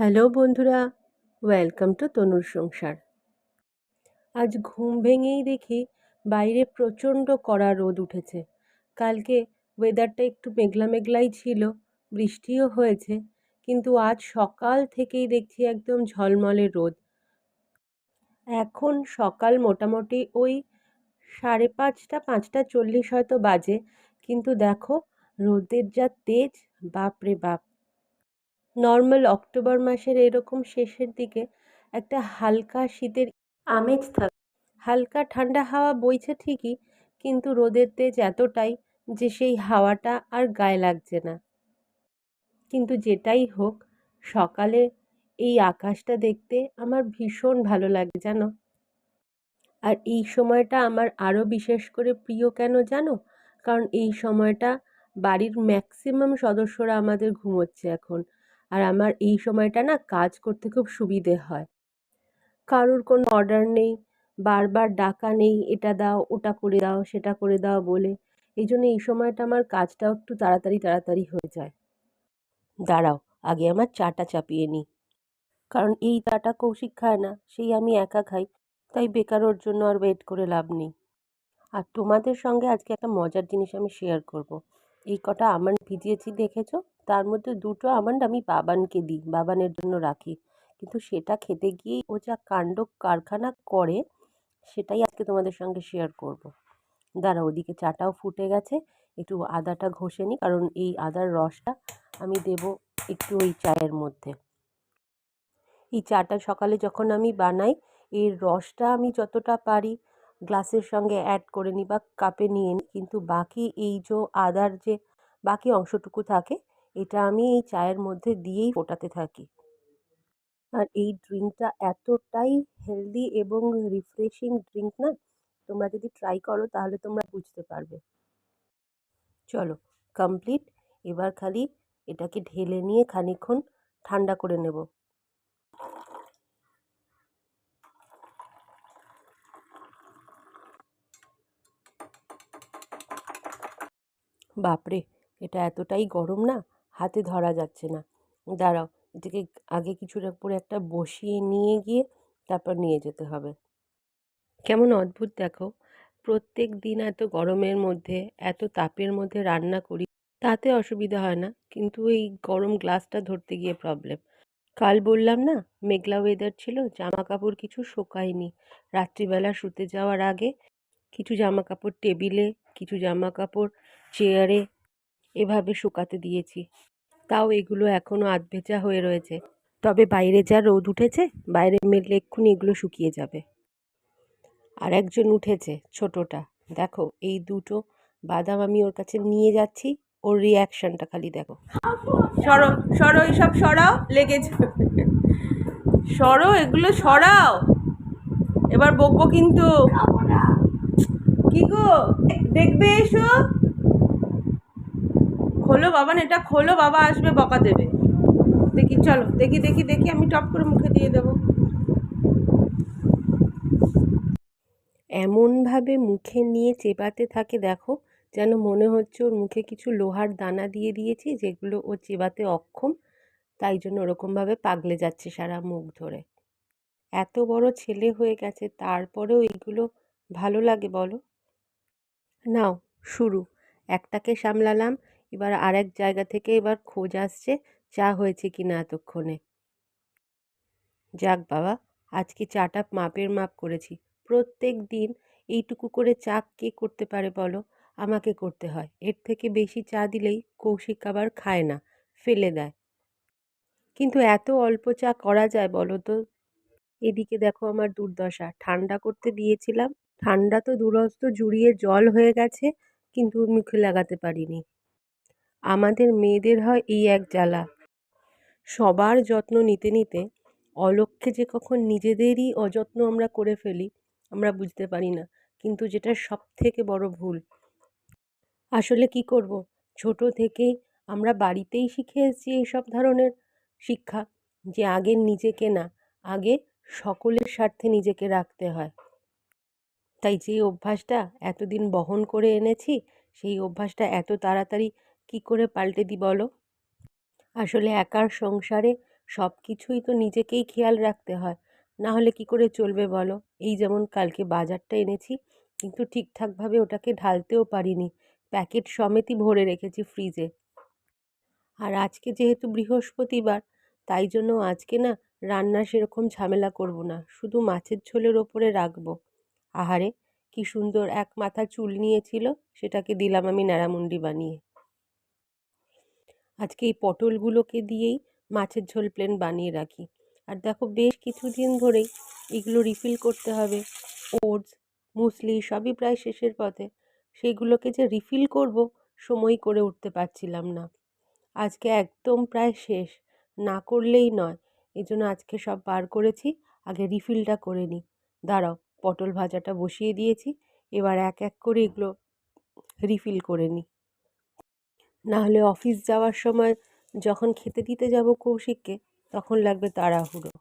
Hello বন্ধুরা, welcome to তনুর সংসার। আজ ঘুম ভেঙেই দেখি বাইরে প্রচণ্ড কড়া রোদ উঠেছে। কালকে ওয়েদারটা একটু মেঘলা মেঘলাই ছিল, বৃষ্টিও হয়েছে, কিন্তু আজ সকাল থেকেই দেখছি একদম ঝলমলে রোদ। এখন সকাল মোটামুটি ওই 5:30 5:40 হয়তো বাজে, কিন্তু দেখো রোদের যা তেজ, বাপরে বাপ। নর্মাল অক্টোবর মাসের এরকম শেষের দিকে একটা হালকা শীতের আমেজ থাকে, হালকা ঠান্ডা হাওয়া বইছে ঠিকই, কিন্তু রোদের তেজ এতটাই যে সেই হাওয়াটা আর গায়ে লাগছে না। কিন্তু যেটাই হোক, সকালে এই আকাশটা দেখতে আমার ভীষণ ভালো লাগে জানো। আর এই সময়টা আমার আরও বিশেষ করে প্রিয় কেন জানো? কারণ এই সময়টা বাড়ির ম্যাক্সিমাম সদস্যরা আমাদের ঘুমোচ্ছে এখন। আর আমার এই সময়টা না কাজ করতে খুব সুবিধে হয়। কারোর কোনো অর্ডার নেই, বারবার ডাকা নেই, এটা দাও ওটা করে দাও সেটা করে দাও বলে। এই জন্য এই সময়টা আমার কাজটাও একটু তাড়াতাড়ি তাড়াতাড়ি হয়ে যায়। দাঁড়াও, আগে আমার চাটা চাপিয়ে নিই, কারণ এই চাটা কৌশিক খায় না, সেই আমি একা খাই, তাই বেকার ওর জন্য আর ওয়েট করে লাভ নেই। আর তোমাদের সঙ্গে আজকে একটা মজার জিনিস আমি শেয়ার করব। এই কটা আমন্ড ভিজিয়েছি দেখেছো, তার মধ্যে দুটো আমন্ড আমি বাবানকে দিই, বাবানের জন্য রাখি। কিন্তু সেটা খেতে গিয়েই ও যা কাণ্ড কারখানা করে, সেটাই আজকে তোমাদের সঙ্গে শেয়ার করব। দাঁড়াও, ওদিকে চাটাও ফুটে গেছে, একটু আদাটা ঘষে নিই, কারণ এই আদার রসটা আমি দেব একটু ওই চায়ের মধ্যে। এই চাটা সকালে যখন আমি বানাই, এর রসটা আমি যতটা পারি গ্লাসের সঙ্গে অ্যাড করে নিই বা কাপে নিয়ে নিই, কিন্তু বাকি এই যে আদার যে বাকি অংশটুকু থাকে, এটা আমি এই চায়ের মধ্যে দিয়েই ফোটাতে থাকি। আর এই ড্রিঙ্কটা এতটাই হেলদি এবং রিফ্রেশিং ড্রিঙ্ক না, তোমরা যদি ট্রাই করো তাহলে তোমরা বুঝতে পারবে। চলো, কমপ্লিট। এবার খালি এটাকে ঢেলে নিয়ে খানিকক্ষণ ঠান্ডা করে নেব। বাপরে, এটা এতটাই গরম না, হাতে ধরা যাচ্ছে না। দাঁড়াও, এটাকে আগে কিছুর উপরে একটা বসিয়ে নিয়ে গিয়ে তারপর নিয়ে যেতে হবে। কেমন অদ্ভুত দেখো, প্রত্যেক দিন এত গরমের মধ্যে, এত তাপের মধ্যে রান্না করি, তাতে অসুবিধা হয় না, কিন্তু এই গরম গ্লাসটা ধরতে গিয়ে প্রবলেম। কাল বললাম না, মেঘলা ওয়েদার ছিল, জামা কাপড় কিছু শোকায়নি। রাত্রিবেলা শুতে যাওয়ার আগে কিছু জামা কাপড় টেবিলে, কিছু জামা কাপড় চেয়ারে এভাবে শুকাতে দিয়েছি। তাও এগুলো এখনো আধভেজা হয়ে রয়েছে, তবে বাইরে যা রোদ উঠেছে, বাইরে মেললে এক্ষুনি এগুলো শুকিয়ে যাবে। আর একজন উঠেছে, ছোটটা, দেখো এই দুটো বাদাম আমি ওর কাছে নিয়ে যাচ্ছি, ওর রিয়াকশনটা খালি দেখো। সরো সরো, এইসব সরাও, লেগেছে। সরো, এগুলো সরাও, এবার বকবো কিন্তু। কি গো, দেখবে এসো, খোলো বাবা, এটা খোলো, বাবা আসবে বকা দেবে। দেখি, চলো দেখি দেখি দেখি, আমি টপ করে মুখে দিয়ে দেবো। এমনভাবে মুখে নিয়ে চেবাতে থাকে দেখো, যেন মনে হচ্ছে ওর মুখে কিছু লোহার দানা দিয়ে দিয়েছি, যেগুলো ও চেবাতে অক্ষম, তাই জন্য ওরকমভাবে পাগলে যাচ্ছে সারা মুখ ধরে। এত বড় ছেলে হয়ে গেছে, তারপরেও এইগুলো ভালো লাগে বলো? নাও, শুরু। একটাকে সামলালাম, এবার আরেক জায়গা থেকে এবার খোঁজ আসছে চা হয়েছে কিনা এতক্ষণে। যাক বাবা, আজকে চাটা মাপের মাপ করেছি। প্রত্যেক দিন এইটুকু করে চা কে করতে পারে বলো? আমাকে করতে হয়। এর থেকে বেশি চা দিলেই কৌশিক আবার খায় না, ফেলে দেয়। কিন্তু এত অল্প চা করা যায় বলো তো? এদিকে দেখো আমার দুর্দশা, ঠান্ডা করতে দিয়েছিলাম, ঠান্ডা তো দুরস্ত জুড়িয়ে জল হয়ে গেছে, কিন্তু মুখে লাগাতে পারিনি। আমাদের মেয়েদের হয় এই এক জ্বালা, সবার যত্ন নিতে নিতে অলক্ষ্যে যে কখন নিজেদেরই অযত্ন আমরা করে ফেলি, আমরা বুঝতে পারি না। কিন্তু যেটা সব থেকে বড় ভুল। আসলে কি করব, ছোট থেকেই আমরা বাড়িতেই শিখে এসেছি এইসব ধরনের শিক্ষা, যে আগে নিজেকে না, আগে সকলের স্বার্থে নিজেকে রাখতে হয়। তাই যে অভ্যাসটা এতদিন বহন করে এনেছি, সেই অভ্যাসটা এত তাড়াতাড়ি কি করে পাল্টে দিই বলো? আসলে একার সংসারে সব কিছুই তো নিজেকেই খেয়াল রাখতে হয়, না হলে কি করে চলবে বলো? এই যেমন কালকে বাজারটা এনেছি, কিন্তু ঠিকঠাকভাবে ওটাকে ঢালতেও পারিনি, প্যাকেট সমেতই ভরে রেখেছি ফ্রিজে। আর আজকে যেহেতু বৃহস্পতিবার, তাই জন্য আজকে না রান্না সেরকম ঝামেলা করব না, শুধু মাছের ঝোলের ওপরে রাখবো। আহারে, কি সুন্দর এক মাথা চুল নিয়েছিল, সেটাকে দিলাম আমি ন্যাড়ামুন্ডি বানিয়ে। আজকে এই পটলগুলোকে দিয়েই মাছের ঝোল প্লেন বানিয়ে রাখি। আর দেখো, বেশ কিছুদিন ধরেই এগুলো রিফিল করতে হবে। ওটস, মুসলি সবই প্রায় শেষের পথে। সেইগুলোকে যে রিফিল করব, সময় করে উঠতে পারছিলাম না। আজকে একদম প্রায় শেষ, না করলেই নয়। এই জন্য আজকে সব বার করেছি, আগে রিফিলটা করে নিই। দাঁড়াও, পটল ভাজাটা বসিয়ে দিয়েছি, এবার এক এক করে এগুলো রিফিল করে নিই। না হলে অফিস যাওয়ার সময় যখন খেতে দিতে যাব কৌশিককে, তখন লাগবে তাড়াহুড়ো।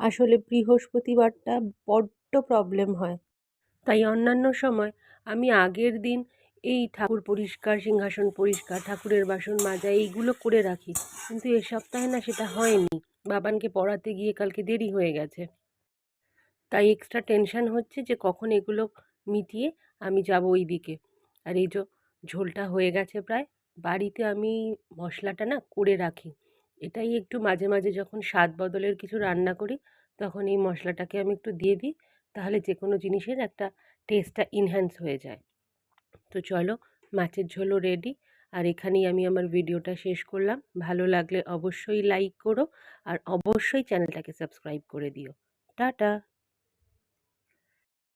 আসলে বৃহস্পতিবারটা বড্ড প্রবলেম হয়, তাই অন্যান্য সময় আমি আগের দিন এই ঠাকুর পরিষ্কার, সিংহাসন পরিষ্কার, ঠাকুরের বাসন মাজা এইগুলো করে রাখি। কিন্তু এ সপ্তাহে না সেটা হয়নি, বাবানকে পড়াতে গিয়ে কালকে দেরি হয়ে গেছে। তাই এক্সট্রা টেনশন হচ্ছে যে কখন এগুলো মিটিয়ে আমি যাব ওই দিকে। আর এই যে ঝোলটা হয়ে গেছে প্রায়। বাড়িতে আমি মশলাটা না করে রাখি, এটাই একটু মাঝে মাঝে যখন স্বাদ বদলের কিছু রান্না করি, তখন এই মশলাটাকে আমি একটু দিয়ে দিই, তাহলে যে কোনো জিনিসের একটা টেস্টটা ইনহ্যান্স হয়ে যায়। তো চলো, মাছের ঝোলও রেডি। আর এখানেই আমি আমার ভিডিওটা শেষ করলাম। ভালো লাগলে অবশ্যই লাইক করো, আর অবশ্যই চ্যানেলটাকে সাবস্ক্রাইব করে দিও। টাটা।